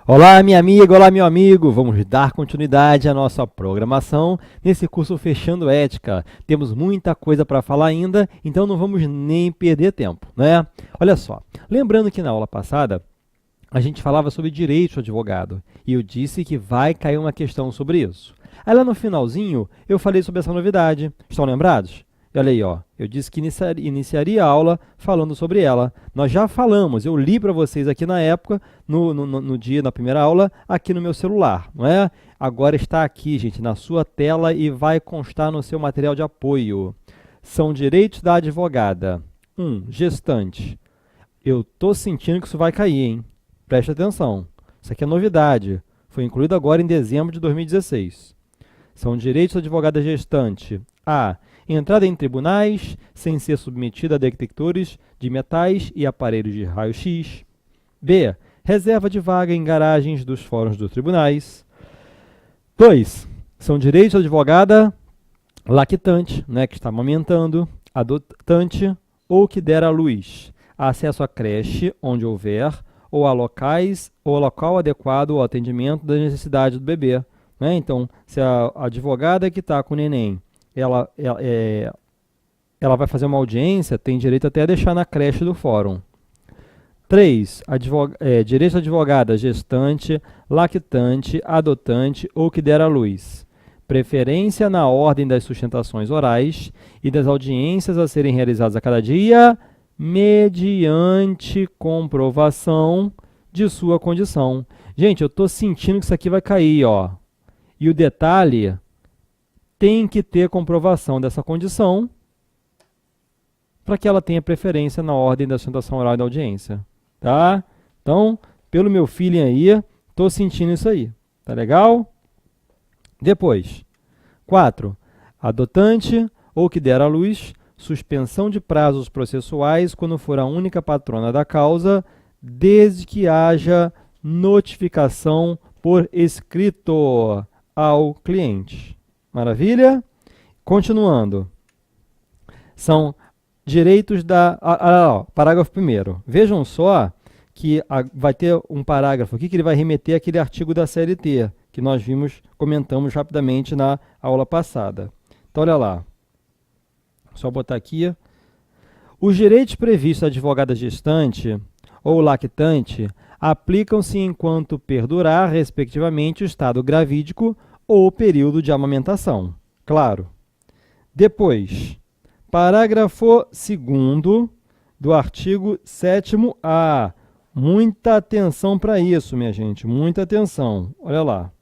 Olá, minha amiga, olá, meu amigo. Vamos dar continuidade à nossa programação nesse curso Fechando Ética. Temos muita coisa para falar ainda, então não vamos nem perder tempo, né? Olha só, lembrando que na aula passada a gente falava sobre direito do advogado e eu disse que vai cair uma questão sobre isso. Aí lá no finalzinho eu falei sobre essa novidade. Estão lembrados? E olha aí, ó, eu disse que iniciaria a aula falando sobre ela. Nós já falamos, eu li para vocês aqui na época, no dia, na primeira aula, aqui no meu celular, não é? Agora está aqui, gente, na sua tela e vai constar no seu material de apoio. São direitos da advogada. 1. Gestante. Eu tô sentindo que isso vai cair, hein? Preste atenção. Isso aqui é novidade. Foi incluído agora em dezembro de 2016. São direitos da advogada gestante. A. Entrada em tribunais sem ser submetida a detectores de metais e aparelhos de raio-x. B. Reserva de vaga em garagens dos fóruns dos tribunais. 2. São direitos da advogada lactante, né, que está amamentando, adotante ou que der à luz. Acesso à creche, onde houver, ou a locais ou local adequado ao atendimento das necessidades do bebê. Né? Então, se a advogada que está com o neném, ela vai fazer uma audiência, tem direito até a deixar na creche do fórum. 3. Direito da advogada gestante, lactante, adotante ou que der à luz. Preferência na ordem das sustentações orais e das audiências a serem realizadas a cada dia, mediante comprovação de sua condição. Gente, eu estou sentindo que isso aqui vai cair, ó. E o detalhe, tem que ter comprovação dessa condição para que ela tenha preferência na ordem da sustentação oral e da audiência. Tá? Então, pelo meu feeling aí, estou sentindo isso aí. Tá legal? Depois, 4. Adotante ou que der à luz, suspensão de prazos processuais quando for a única patrona da causa, desde que haja notificação por escrito ao cliente. Maravilha? Continuando. São direitos da... parágrafo 1º. Vejam só que vai ter um parágrafo aqui que ele vai remeter àquele artigo da CLT, que nós comentamos rapidamente na aula passada. Então, olha lá. Só botar aqui. Os direitos previstos à advogada gestante ou lactante aplicam-se enquanto perdurar, respectivamente, o estado gravídico ou o período de amamentação. Claro. Depois, parágrafo 2º do artigo 7º-A. Muita atenção para isso, minha gente, muita atenção. Olha lá.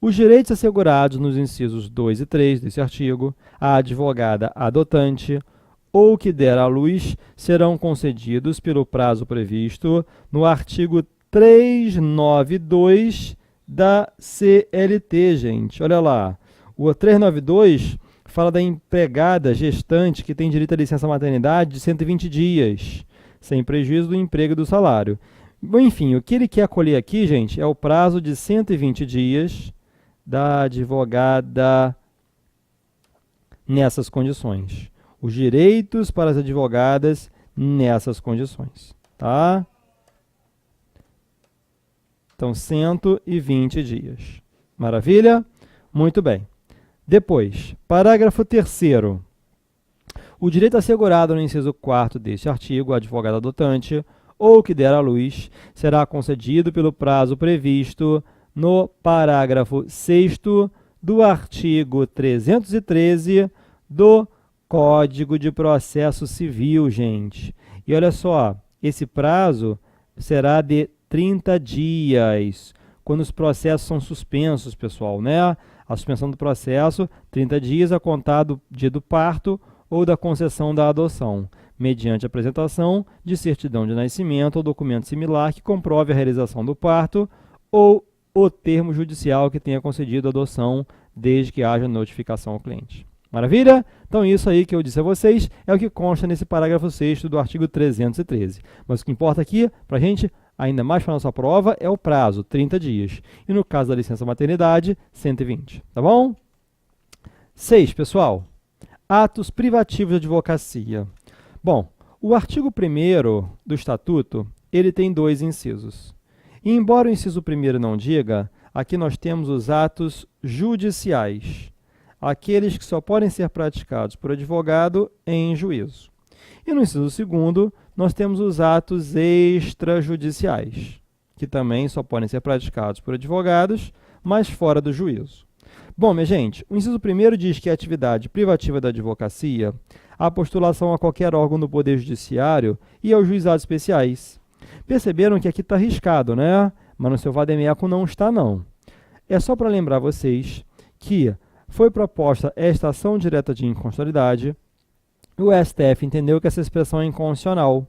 Os direitos assegurados nos incisos 2 e 3 desse artigo, à advogada adotante ou que der à luz, serão concedidos pelo prazo previsto no artigo 392 da CLT, gente. Olha lá. O 392 fala da empregada gestante que tem direito à licença maternidade de 120 dias, sem prejuízo do emprego e do salário. Enfim, o que ele quer acolher aqui, gente, é o prazo de 120 dias da advogada nessas condições. Os direitos para as advogadas nessas condições, tá? Então, 120 dias. Maravilha? Muito bem. Depois, parágrafo 3º. O direito assegurado no inciso 4º deste artigo, advogado adotante, ou que der à luz, será concedido pelo prazo previsto no parágrafo 6º do artigo 313 do Código de Processo Civil, gente. E olha só, esse prazo será de 30 dias, quando os processos são suspensos, pessoal, né? A suspensão do processo, 30 dias a contar do dia do parto ou da concessão da adoção, mediante apresentação de certidão de nascimento ou documento similar que comprove a realização do parto ou o termo judicial que tenha concedido a adoção, desde que haja notificação ao cliente. Maravilha? Então, isso aí que eu disse a vocês é o que consta nesse parágrafo 6º do artigo 313. Mas o que importa aqui, para a gente, ainda mais para a nossa prova, é o prazo, 30 dias. E no caso da licença maternidade, 120. Tá bom? 6, pessoal. Atos privativos de advocacia. Bom, o artigo 1º do Estatuto, ele tem 2 incisos. E embora o inciso primeiro não diga, aqui nós temos os atos judiciais, aqueles que só podem ser praticados por advogado em juízo. E no inciso segundo, nós temos os atos extrajudiciais, que também só podem ser praticados por advogados, mas fora do juízo. Bom, minha gente, o inciso primeiro diz que a atividade privativa da advocacia, a postulação a qualquer órgão do Poder Judiciário e aos juizados especiais. Perceberam que aqui está arriscado, né? Mas no seu vade-mecum não está, não. É só para lembrar vocês que foi proposta esta ação direta de inconstitucionalidade e o STF entendeu que essa expressão é inconstitucional.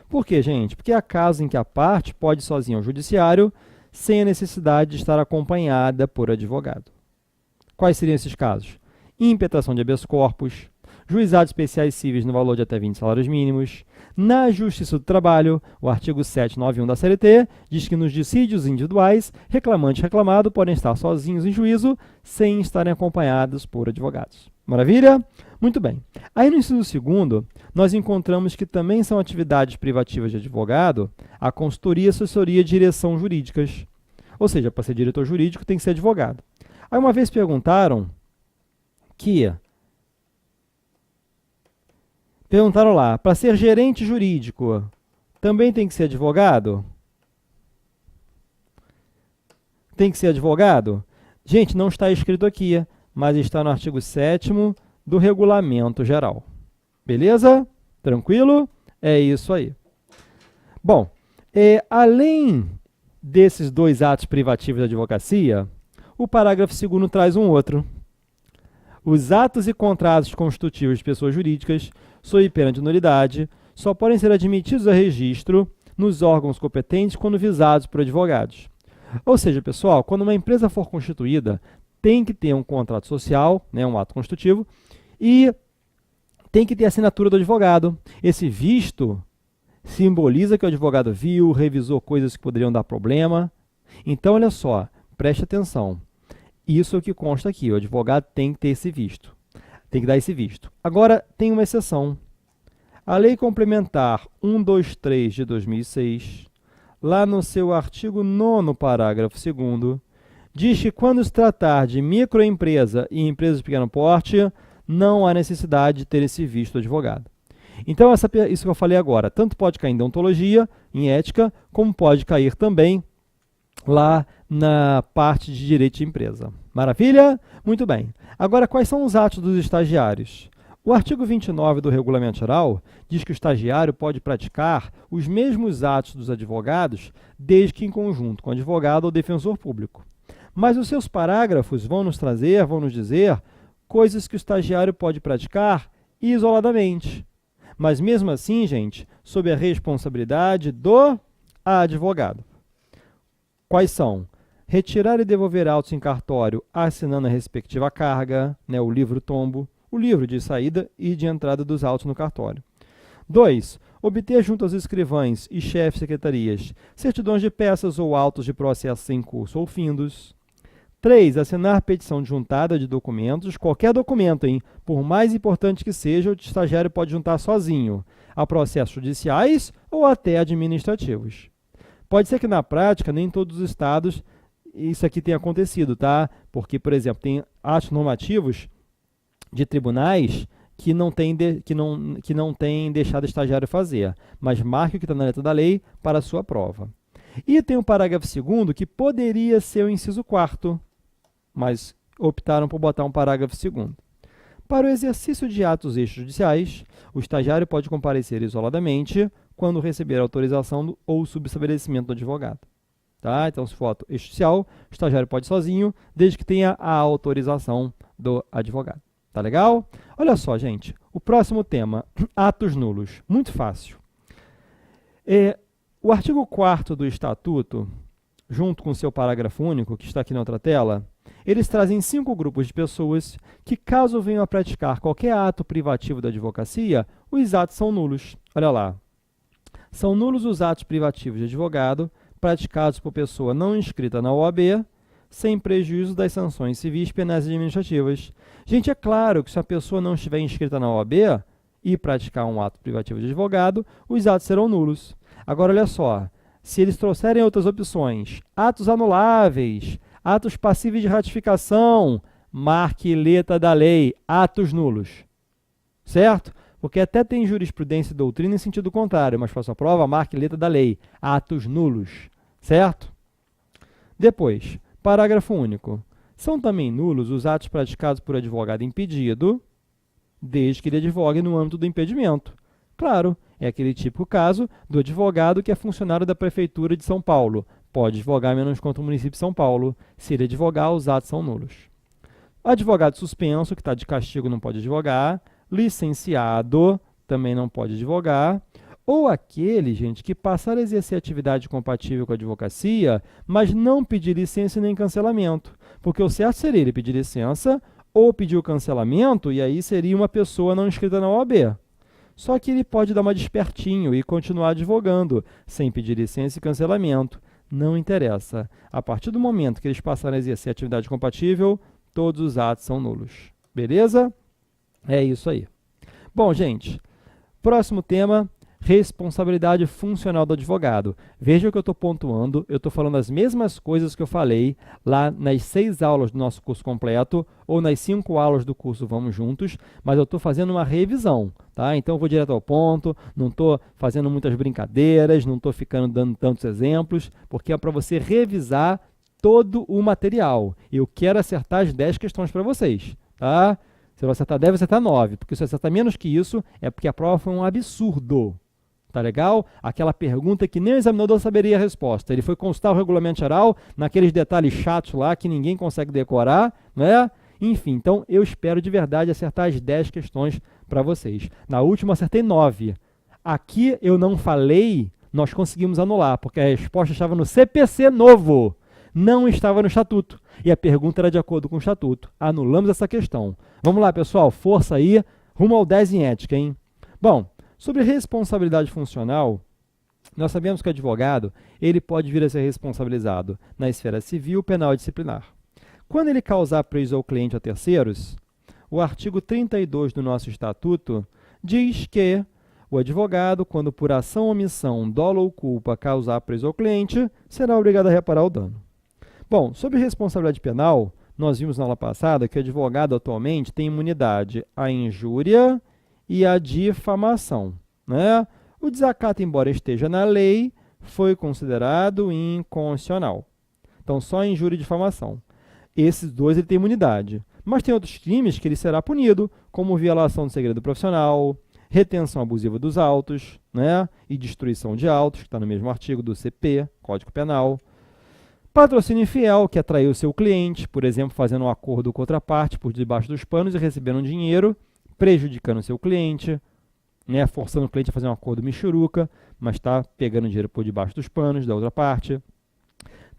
Por quê, gente? Porque há casos em que a parte pode ir sozinha ao judiciário sem a necessidade de estar acompanhada por advogado. Quais seriam esses casos? Impetração de habeas corpus, juizados especiais cíveis no valor de até 20 salários mínimos. Na Justiça do Trabalho, o artigo 791 da CLT diz que nos dissídios individuais, reclamante e reclamado podem estar sozinhos em juízo sem estarem acompanhados por advogados. Maravilha? Muito bem. Aí no inciso segundo, nós encontramos que também são atividades privativas de advogado a consultoria, assessoria e direção jurídicas. Ou seja, para ser diretor jurídico tem que ser advogado. Aí uma vez perguntaram lá, para ser gerente jurídico, também tem que ser advogado? Tem que ser advogado? Gente, não está escrito aqui, mas está no artigo 7º do Regulamento Geral. Beleza? Tranquilo? É isso aí. Bom, além desses dois atos privativos da advocacia, o parágrafo 2º traz um outro. Os atos e contratos constitutivos de pessoas jurídicas, sob pena de nulidade, só podem ser admitidos a registro nos órgãos competentes quando visados por advogados. Ou seja, pessoal, quando uma empresa for constituída, tem que ter um contrato social, né, um ato constitutivo, e tem que ter a assinatura do advogado. Esse visto simboliza que o advogado viu, revisou coisas que poderiam dar problema. Então, olha só, preste atenção. Isso é o que consta aqui, o advogado tem que ter esse visto. Tem que dar esse visto. Agora, tem uma exceção. A Lei Complementar 123 de 2006, lá no seu artigo 9º, parágrafo 2º, diz que quando se tratar de microempresa e empresa de pequeno porte, não há necessidade de ter esse visto do advogado. Então, isso que eu falei agora, tanto pode cair em deontologia, em ética, como pode cair também lá na parte de direito de empresa. Maravilha? Muito bem. Agora, quais são os atos dos estagiários? O artigo 29 do Regulamento Geral diz que o estagiário pode praticar os mesmos atos dos advogados, desde que em conjunto com o advogado ou defensor público. Mas os seus parágrafos vão nos dizer coisas que o estagiário pode praticar isoladamente. Mas mesmo assim, gente, sob a responsabilidade do advogado. Quais são? Retirar e devolver autos em cartório assinando a respectiva carga, né, o livro-tombo, o livro de saída e de entrada dos autos no cartório. 2. Obter junto aos escrivães e chefes de secretarias certidões de peças ou autos de processos em curso ou findos. 3. Assinar petição de juntada de documentos, qualquer documento, hein? Por mais importante que seja, o estagiário pode juntar sozinho a processos judiciais ou até administrativos. Pode ser que na prática, nem em todos os estados, isso aqui tenha acontecido, tá? Porque, por exemplo, tem atos normativos de tribunais que não tem deixado o estagiário fazer, mas marque o que está na letra da lei para a sua prova. E tem o parágrafo 2º, que poderia ser o inciso 4º, mas optaram por botar um parágrafo 2º. Para o exercício de atos extrajudiciais, o estagiário pode comparecer isoladamente quando receber autorização ou subestabelecimento do advogado. Tá? Então, se for ato extrajudicial, o estagiário pode ir sozinho, desde que tenha a autorização do advogado. Tá legal? Olha só, gente, o próximo tema, atos nulos. Muito fácil. O artigo 4º do Estatuto, junto com o seu parágrafo único, que está aqui na outra tela, eles trazem 5 grupos de pessoas que, caso venham a praticar qualquer ato privativo da advocacia, os atos são nulos. Olha lá. São nulos os atos privativos de advogado praticados por pessoa não inscrita na OAB, sem prejuízo das sanções civis, penais e administrativas. Gente, é claro que se a pessoa não estiver inscrita na OAB e praticar um ato privativo de advogado, os atos serão nulos. Agora, olha só, Se eles trouxerem outras opções, atos anuláveis, atos passíveis de ratificação, marque letra da lei, atos nulos. Certo? Porque até tem jurisprudência e doutrina em sentido contrário, mas para sua prova, marque letra da lei, atos nulos. Certo? Depois, parágrafo único. São também nulos os atos praticados por advogado impedido, desde que ele advogue no âmbito do impedimento. Claro, é aquele típico caso do advogado que é funcionário da Prefeitura de São Paulo. Pode advogar menos contra o município de São Paulo. Se ele advogar, os atos são nulos. Advogado suspenso, que está de castigo, não pode advogar. Licenciado, também não pode advogar. Ou aquele, gente, que passar a exercer atividade compatível com a advocacia, mas não pedir licença nem cancelamento. Porque o certo seria ele pedir licença ou pedir o cancelamento, e aí seria uma pessoa não inscrita na OAB. Só que ele pode dar uma despertinho e continuar advogando, sem pedir licença e cancelamento. Não interessa. A partir do momento que eles passarem a exercer atividade compatível, todos os atos são nulos. Beleza? É isso aí. Bom, gente, próximo tema, responsabilidade funcional do advogado. Veja que eu estou pontuando, eu estou falando as mesmas coisas que eu falei lá nas 6 aulas do nosso curso completo, ou nas 5 aulas do curso Vamos Juntos, mas eu estou fazendo uma revisão, tá? Então eu vou direto ao ponto, não estou fazendo muitas brincadeiras, não estou ficando dando tantos exemplos, porque é para você revisar todo o material. Eu quero acertar as 10 questões para vocês, tá? Se você acertar 10, você acertar 9, porque se você acertar menos que isso, é porque a prova foi um absurdo. Tá legal? Aquela pergunta que nem o examinador saberia a resposta. Ele foi consultar o regulamento geral, naqueles detalhes chatos lá que ninguém consegue decorar, né? Enfim, então eu espero de verdade acertar as 10 questões para vocês. Na última acertei 9. Aqui eu não falei, nós conseguimos anular, porque a resposta estava no CPC novo, não estava no estatuto. E a pergunta era de acordo com o estatuto. Anulamos essa questão. Vamos lá, pessoal, força aí, rumo ao 10 em ética, hein? Bom, sobre responsabilidade funcional, nós sabemos que o advogado ele pode vir a ser responsabilizado na esfera civil, penal e disciplinar. Quando ele causar prejuízo ao cliente ou a terceiros, o artigo 32 do nosso estatuto diz que o advogado, quando por ação ou omissão, dolo ou culpa causar prejuízo ao cliente, será obrigado a reparar o dano. Bom, sobre responsabilidade penal, nós vimos na aula passada que o advogado atualmente tem imunidade à injúria e a difamação, né? O desacato, embora esteja na lei, foi considerado inconstitucional. Então, só injúria e difamação. Esses dois ele tem imunidade. Mas tem outros crimes que ele será punido, como violação do segredo profissional, retenção abusiva dos autos, né? E destruição de autos, que está no mesmo artigo do CP, Código Penal. Patrocínio infiel, que atraiu o seu cliente, por exemplo, fazendo um acordo com outra parte por debaixo dos panos e recebendo um dinheiro, prejudicando o seu cliente, né, forçando o cliente a fazer um acordo michuruca, mas está pegando dinheiro por debaixo dos panos da outra parte.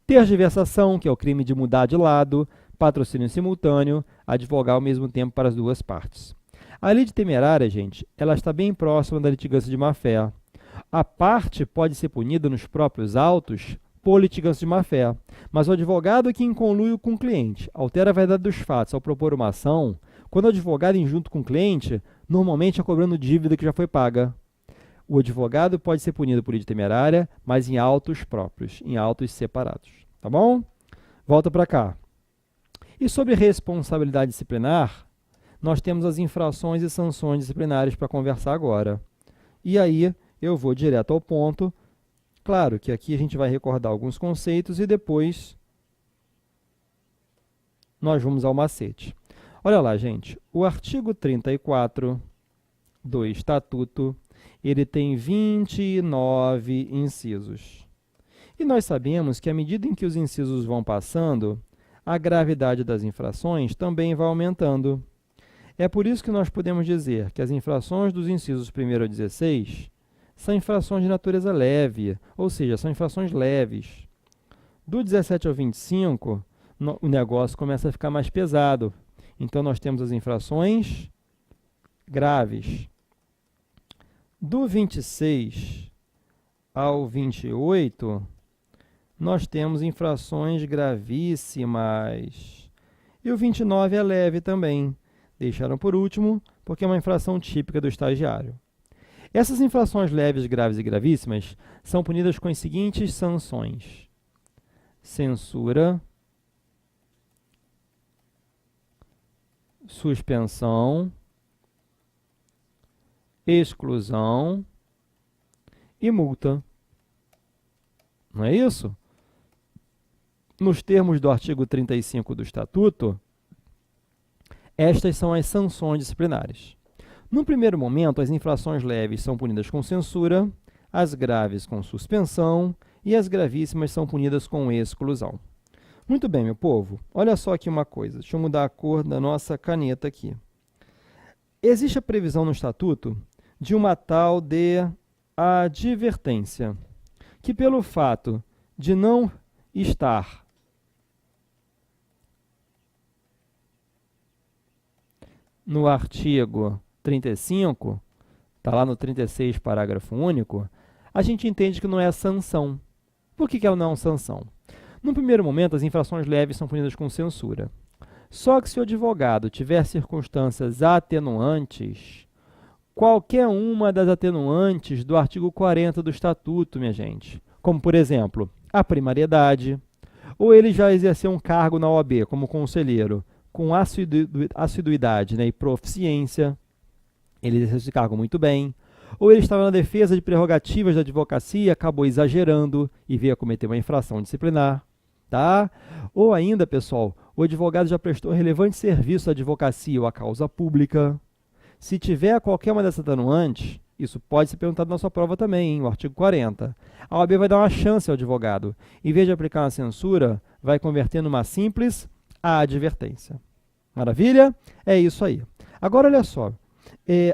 Tergiversação, que é o crime de mudar de lado, patrocínio simultâneo, advogar ao mesmo tempo para as duas partes. A lei de temerária, gente, ela está bem próxima da litigância de má-fé. A parte pode ser punida nos próprios autos por litigância de má-fé, mas o advogado é quem conluio com o cliente, altera a verdade dos fatos ao propor uma ação. Quando o advogado em junto com o cliente, normalmente é cobrando dívida que já foi paga. O advogado pode ser punido por lei de temerária, mas em autos próprios, em autos separados. Tá bom? Volta para cá. E sobre responsabilidade disciplinar, nós temos as infrações e sanções disciplinares para conversar agora. E aí eu vou direto ao ponto. Claro que aqui a gente vai recordar alguns conceitos e depois nós vamos ao macete. Olha lá, gente, o artigo 34 do Estatuto, ele tem 29 incisos. E nós sabemos que à medida em que os incisos vão passando, a gravidade das infrações também vai aumentando. É por isso que nós podemos dizer que as infrações dos incisos 1º ao 16 são infrações de natureza leve, ou seja, são infrações leves. Do 17 ao 25, o negócio começa a ficar mais pesado. Então, nós temos as infrações graves. Do 26 ao 28, nós temos infrações gravíssimas. E o 29 é leve também. Deixaram por último, porque é uma infração típica do estagiário. Essas infrações leves, graves e gravíssimas são punidas com as seguintes sanções: censura, suspensão, exclusão e multa. Não é isso? Nos termos do artigo 35 do Estatuto, estas são as sanções disciplinares. No primeiro momento, as infrações leves são punidas com censura, as graves com suspensão e as gravíssimas são punidas com exclusão. Muito bem, meu povo. Olha só aqui uma coisa. Deixa eu mudar a cor da nossa caneta aqui. Existe a previsão no Estatuto de uma tal de advertência, que pelo fato de não estar no artigo 35, está lá no 36, parágrafo único, a gente entende que não é sanção. Por que ela não é uma sanção? No primeiro momento, as infrações leves são punidas com censura. Só que se o advogado tiver circunstâncias atenuantes, qualquer uma das atenuantes do artigo 40 do Estatuto, minha gente, como, por exemplo, a primariedade, ou ele já exerceu um cargo na OAB como conselheiro, com assiduidade, né, e proficiência, ele exerceu esse cargo muito bem, ou ele estava na defesa de prerrogativas da advocacia, acabou exagerando e veio a cometer uma infração disciplinar, tá? Ou ainda, pessoal, o advogado já prestou relevante serviço à advocacia ou à causa pública. Se tiver qualquer uma dessas atenuantes, isso pode ser perguntado na sua prova também, hein, o artigo 40. A OAB vai dar uma chance ao advogado. Em vez de aplicar uma censura, vai converter numa simples advertência. Maravilha? É isso aí. Agora, olha só.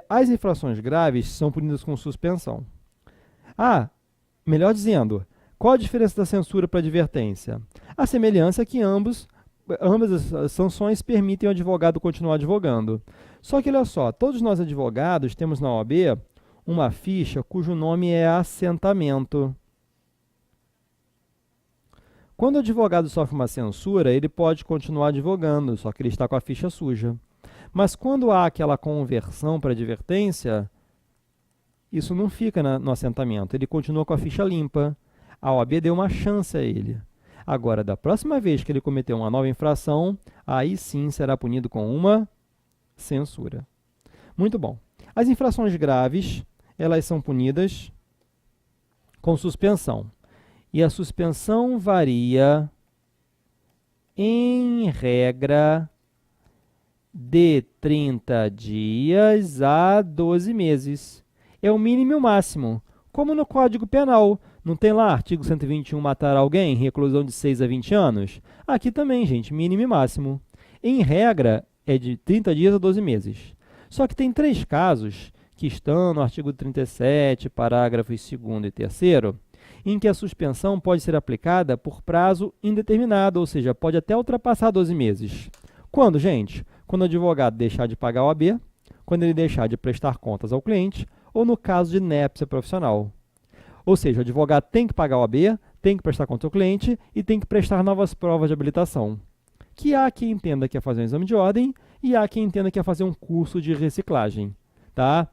As infrações graves são punidas com suspensão. Melhor dizendo, qual a diferença da censura para a advertência? A semelhança é que ambas as sanções permitem ao advogado continuar advogando. Só que, olha só, todos nós advogados temos na OAB uma ficha cujo nome é assentamento. Quando o advogado sofre uma censura, ele pode continuar advogando, só que ele está com a ficha suja. Mas quando há aquela conversão para advertência, isso não fica no assentamento, ele continua com a ficha limpa. A OAB deu uma chance a ele. Agora, da próxima vez que ele cometer uma nova infração, aí sim será punido com uma censura. Muito bom. As infrações graves, elas são punidas com suspensão. E a suspensão varia, em regra, de 30 dias a 12 meses. É o mínimo e o máximo. Como no Código Penal. Não tem lá artigo 121, matar alguém, reclusão de 6 a 20 anos? Aqui também, gente, mínimo e máximo. Em regra, é de 30 dias a 12 meses. Só que tem 3 casos que estão no artigo 37, parágrafos 2º e 3º, em que a suspensão pode ser aplicada por prazo indeterminado, ou seja, pode até ultrapassar 12 meses. Quando, gente? Quando o advogado deixar de pagar a OAB, quando ele deixar de prestar contas ao cliente, ou no caso de inépcia profissional. Ou seja, o advogado tem que pagar a OAB, tem que prestar conta ao cliente e tem que prestar novas provas de habilitação. Que há quem entenda que é fazer um exame de ordem e há quem entenda que é fazer um curso de reciclagem. Tá?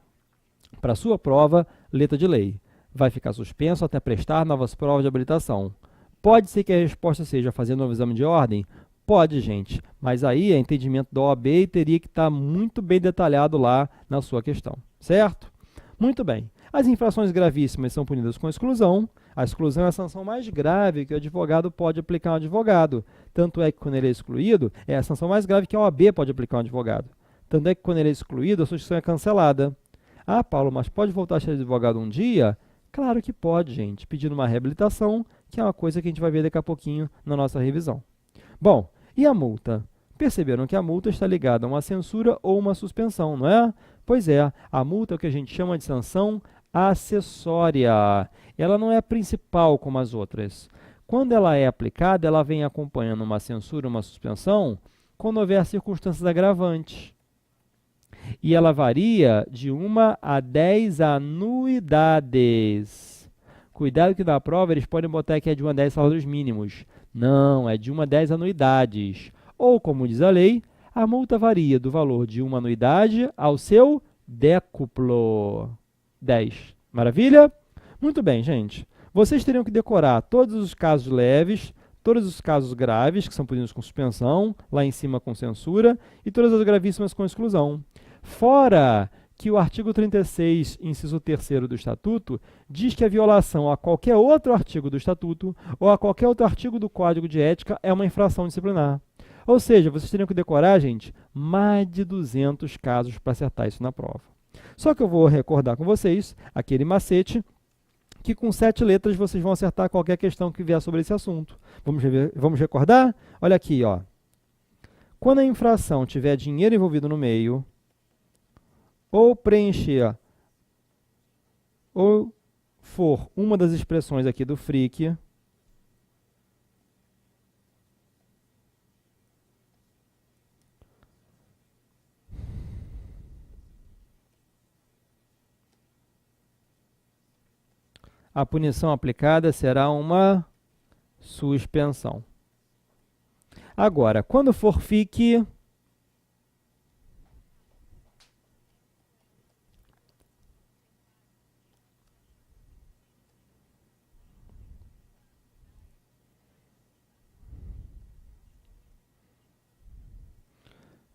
Para a sua prova, letra de lei. Vai ficar suspenso até prestar novas provas de habilitação. Pode ser que a resposta seja fazer um novo exame de ordem? Pode, gente, mas aí é entendimento da OAB e teria que estar muito bem detalhado lá na sua questão, certo? Muito bem. As infrações gravíssimas são punidas com exclusão. A exclusão é a sanção mais grave que o advogado pode aplicar a um advogado. Tanto é que quando ele é excluído, é a sanção mais grave que a OAB pode aplicar a um advogado. Tanto é que quando ele é excluído, a substituição é cancelada. Ah, Paulo, mas pode voltar a ser advogado um dia? Claro que pode, gente, pedindo uma reabilitação, que é uma coisa que a gente vai ver daqui a pouquinho na nossa revisão. Bom, e a multa? Perceberam que a multa está ligada a uma censura ou uma suspensão, não é? Pois é, a multa é o que a gente chama de sanção acessória. Ela não é a principal como as outras. Quando ela é aplicada, ela vem acompanhando uma censura, uma suspensão, quando houver circunstâncias agravantes. E ela varia de 1 a 10 anuidades. Cuidado que na prova eles podem botar que é de 1 a 10 salários mínimos. Não, é de 1 a 10 anuidades. Ou, como diz a lei, a multa varia do valor de uma anuidade ao seu décuplo. 10. Maravilha? Muito bem, gente. Vocês teriam que decorar todos os casos leves, todos os casos graves, que são punidos com suspensão, lá em cima com censura, e todas as gravíssimas com exclusão. Fora que o artigo 36, inciso 3º do Estatuto, diz que a violação a qualquer outro artigo do Estatuto ou a qualquer outro artigo do Código de Ética é uma infração disciplinar. Ou seja, vocês teriam que decorar, gente, mais de 200 casos para acertar isso na prova. Só que eu vou recordar com vocês aquele macete que com 7 letras vocês vão acertar qualquer questão que vier sobre esse assunto. Vamos recordar? Olha aqui, ó. Quando a infração tiver dinheiro envolvido no meio, ou preencher, ou for uma das expressões aqui do FRIC, a punição aplicada será uma suspensão. Agora, quando for FIC,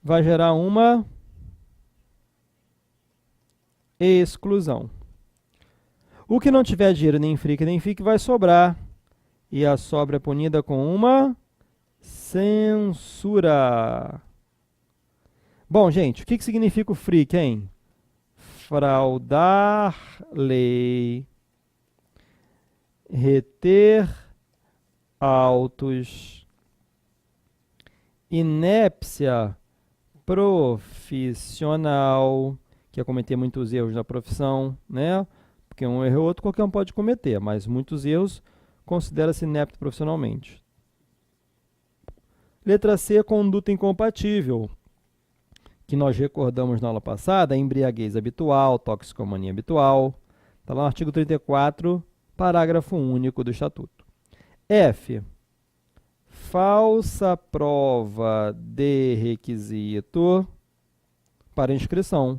vai gerar uma exclusão. O que não tiver dinheiro nem FRIC nem FIC vai sobrar. E a sobra é punida com uma censura. Bom, gente, o que significa o FRIC, hein? Fraudar lei, reter autos, inépcia profissional, que é cometer muitos erros na profissão, né? Porque um erro ou outro qualquer um pode cometer, mas muitos erros considera-se inepto profissionalmente. Letra C, conduta incompatível, que nós recordamos na aula passada, embriaguez habitual, toxicomania habitual. Está lá no artigo 34, parágrafo único do Estatuto. F, falsa prova de requisito para inscrição.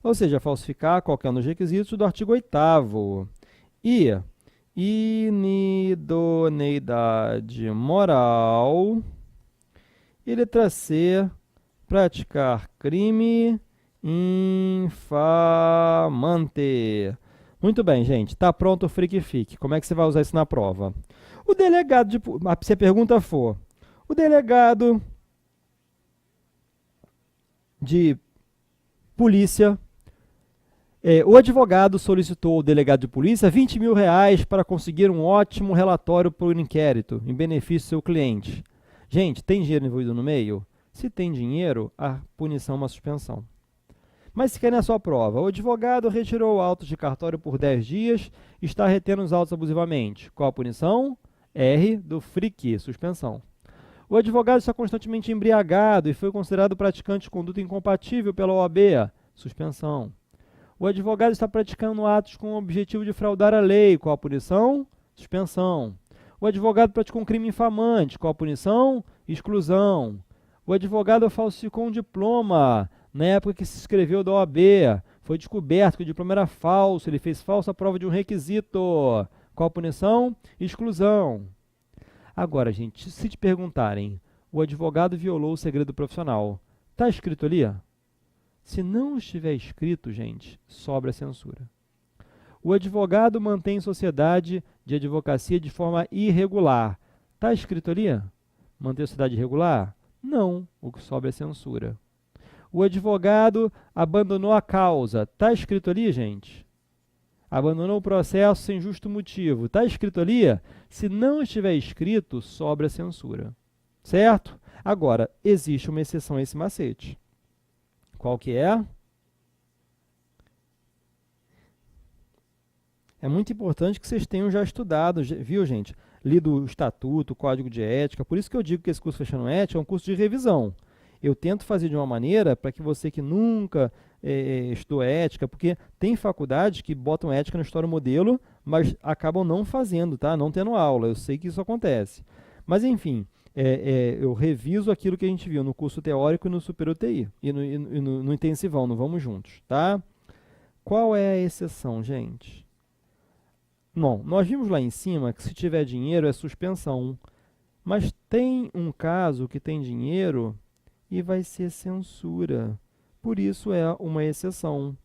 Ou seja, falsificar qualquer um dos requisitos do artigo 8º. E inidoneidade moral. E letra C, praticar crime infamante. Muito bem, gente. Está pronto o FRIC-FIC. Como é que você vai usar isso na prova? O delegado de... Se a pergunta for, o delegado de polícia... o advogado solicitou ao delegado de polícia R$20 mil para conseguir um ótimo relatório para o inquérito, em benefício do seu cliente. Gente, tem dinheiro envolvido no meio? Se tem dinheiro, a punição é uma suspensão. Mas se quer na sua prova, o advogado retirou autos de cartório por 10 dias e está retendo os autos abusivamente. Qual a punição? R do FRIC, suspensão. O advogado está constantemente embriagado e foi considerado praticante de conduta incompatível pela OAB, suspensão. O advogado está praticando atos com o objetivo de fraudar a lei. Qual a punição? Suspensão. O advogado praticou um crime infamante. Qual a punição? Exclusão. O advogado falsificou um diploma na época que se inscreveu da OAB. Foi descoberto que o diploma era falso. Ele fez falsa prova de um requisito. Qual a punição? Exclusão. Agora, gente, se te perguntarem, o advogado violou o segredo profissional. Está escrito ali? Se não estiver escrito, gente, sobra a censura. O advogado mantém sociedade de advocacia de forma irregular. Está escrito ali? Manter sociedade irregular? Não, o que sobra é censura. O advogado abandonou a causa. Está escrito ali, gente? Abandonou o processo sem justo motivo. Está escrito ali? Se não estiver escrito, sobra a censura. Certo? Agora, existe uma exceção a esse macete. Qual que é? É muito importante que vocês tenham já estudado, viu, gente? Lido o Estatuto, o Código de Ética. Por isso que eu digo que esse curso Fechando Ética é um curso de revisão. Eu tento fazer de uma maneira para que você que nunca estudou ética, porque tem faculdades que botam ética no história modelo, mas acabam não fazendo, tá? Não tendo aula. Eu sei que isso acontece. Mas, enfim, eu reviso aquilo que a gente viu no curso teórico e no Super UTI, e no intensivão, no Vamos Juntos, tá? Qual é a exceção, gente? Bom, nós vimos lá em cima que se tiver dinheiro é suspensão, mas tem um caso que tem dinheiro e vai ser censura. Por isso é uma exceção.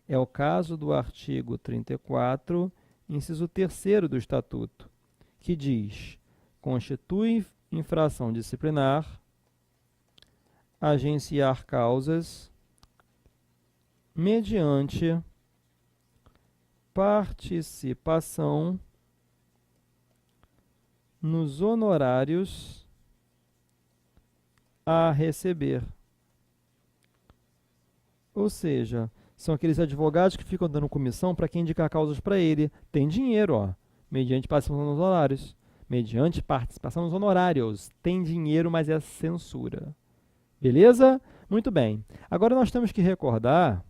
É o caso do artigo 34, inciso 3º do Estatuto, que diz: constitui infração disciplinar agenciar causas mediante participação nos honorários a receber. Ou seja, são aqueles advogados que ficam dando comissão para quem indicar causas para ele. Tem dinheiro, ó, mediante participação nos honorários. Mediante participação nos honorários. Tem dinheiro, mas é censura. Beleza? Muito bem. Agora nós temos que recordar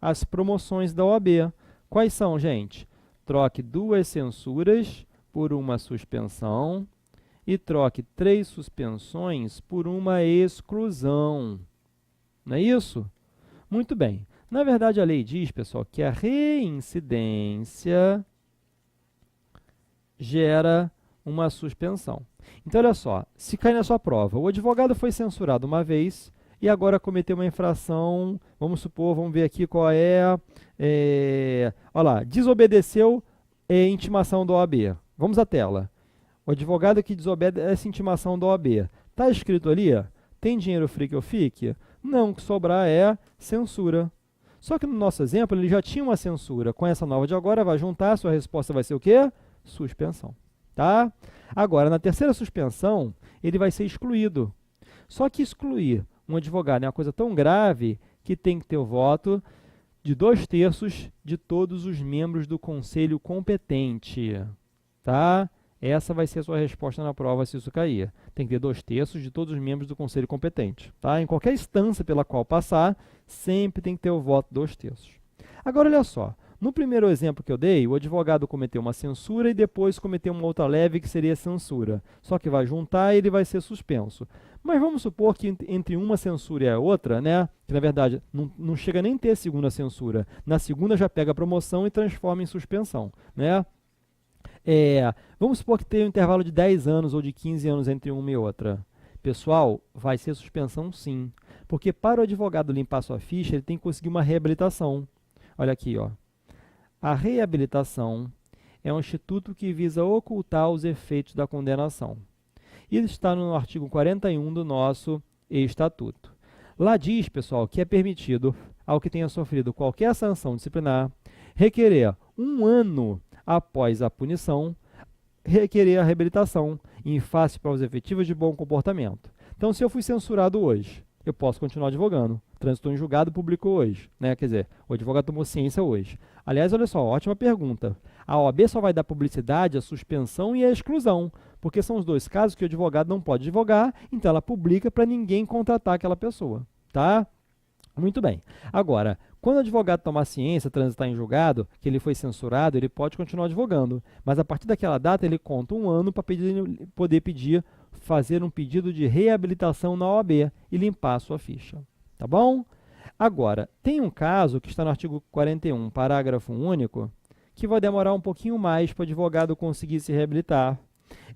as promoções da OAB. Quais são, gente? Troque 2 censuras por uma suspensão e troque 3 suspensões por uma exclusão. Não é isso? Muito bem. Na verdade, a lei diz, pessoal, que a reincidência gera uma suspensão. Então, olha só, se cair na sua prova, o advogado foi censurado uma vez e agora cometeu uma infração, vamos supor, vamos ver aqui qual olha lá, desobedeceu intimação da OAB. Vamos à tela. O advogado que desobedece intimação da OAB. Está escrito ali, tem dinheiro free que eu fique? Não, o que sobrar é censura. Só que no nosso exemplo, ele já tinha uma censura. Com essa nova de agora, vai juntar, sua resposta vai ser o quê? Suspensão. Tá? Agora, na terceira suspensão, ele vai ser excluído. Só que excluir um advogado é uma coisa tão grave que tem que ter o voto de 2/3 de todos os membros do conselho competente. Tá? Essa vai ser a sua resposta na prova se isso cair. Tem que ter 2/3 de todos os membros do conselho competente. Tá? Em qualquer instância pela qual passar, sempre tem que ter o voto 2/3. Agora, olha só. No primeiro exemplo que eu dei, o advogado cometeu uma censura e depois cometeu uma outra leve que seria censura. Só que vai juntar e ele vai ser suspenso. Mas vamos supor que entre uma censura e a outra, né, que na verdade não chega nem a ter segunda censura. Na segunda já pega a promoção e transforma em suspensão. Né? Vamos supor que tem um intervalo de 10 anos ou de 15 anos entre uma e outra. Pessoal, vai ser suspensão sim. Porque para o advogado limpar sua ficha, ele tem que conseguir uma reabilitação. Olha aqui, ó. A reabilitação é um instituto que visa ocultar os efeitos da condenação. Isso está no artigo 41 do nosso Estatuto. Lá diz, pessoal, que é permitido ao que tenha sofrido qualquer sanção disciplinar requerer 1 ano após a punição, requerer a reabilitação em face para os efetivos de bom comportamento. Então, se eu fui censurado hoje, eu posso continuar advogando. Transitou em julgado, publicou hoje. Né? Quer dizer, o advogado tomou ciência hoje. Aliás, olha só, ótima pergunta. A OAB só vai dar publicidade à suspensão e à exclusão, porque são os 2 casos que o advogado não pode advogar, então ela publica para ninguém contratar aquela pessoa. Tá? Muito bem. Agora, quando o advogado tomar ciência, transitar em julgado, que ele foi censurado, ele pode continuar advogando. Mas a partir daquela data, ele conta 1 ano para poder fazer um pedido de reabilitação na OAB e limpar a sua ficha. Tá bom? Agora, tem um caso que está no artigo 41, parágrafo único, que vai demorar um pouquinho mais para o advogado conseguir se reabilitar.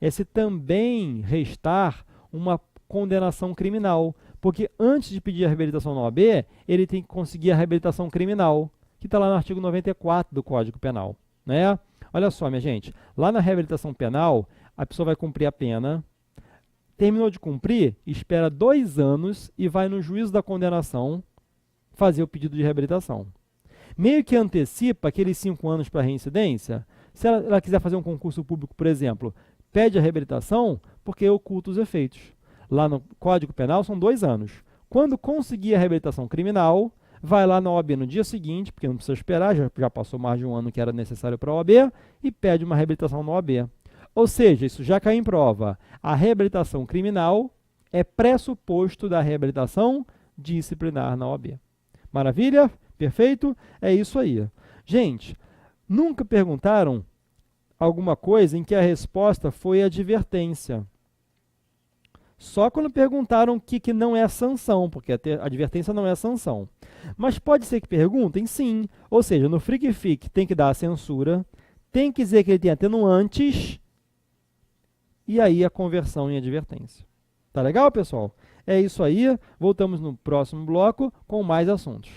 É se também restar uma condenação criminal, porque antes de pedir a reabilitação na OAB, ele tem que conseguir a reabilitação criminal, que está lá no artigo 94 do Código Penal. Né? Olha só, minha gente, lá na reabilitação penal, a pessoa vai cumprir a pena, terminou de cumprir, espera 2 anos e vai no juízo da condenação fazer o pedido de reabilitação. Meio que antecipa aqueles 5 anos para reincidência. Se ela quiser fazer um concurso público, por exemplo, pede a reabilitação porque oculta os efeitos. Lá no Código Penal são 2 anos. Quando conseguir a reabilitação criminal, vai lá na OAB no dia seguinte, porque não precisa esperar, já passou mais de 1 ano que era necessário para a OAB, e pede uma reabilitação na OAB. Ou seja, isso já cai em prova. A reabilitação criminal é pressuposto da reabilitação disciplinar na OAB. Maravilha? Perfeito? É isso aí. Gente, nunca perguntaram alguma coisa em que a resposta foi advertência. Só quando perguntaram o que não é sanção, porque a advertência não é sanção. Mas pode ser que perguntem, sim. Ou seja, no Freak Fic tem que dar a censura, tem que dizer que ele tem atenuantes, e aí a conversão em advertência. Tá legal, pessoal? É isso aí. Voltamos no próximo bloco com mais assuntos.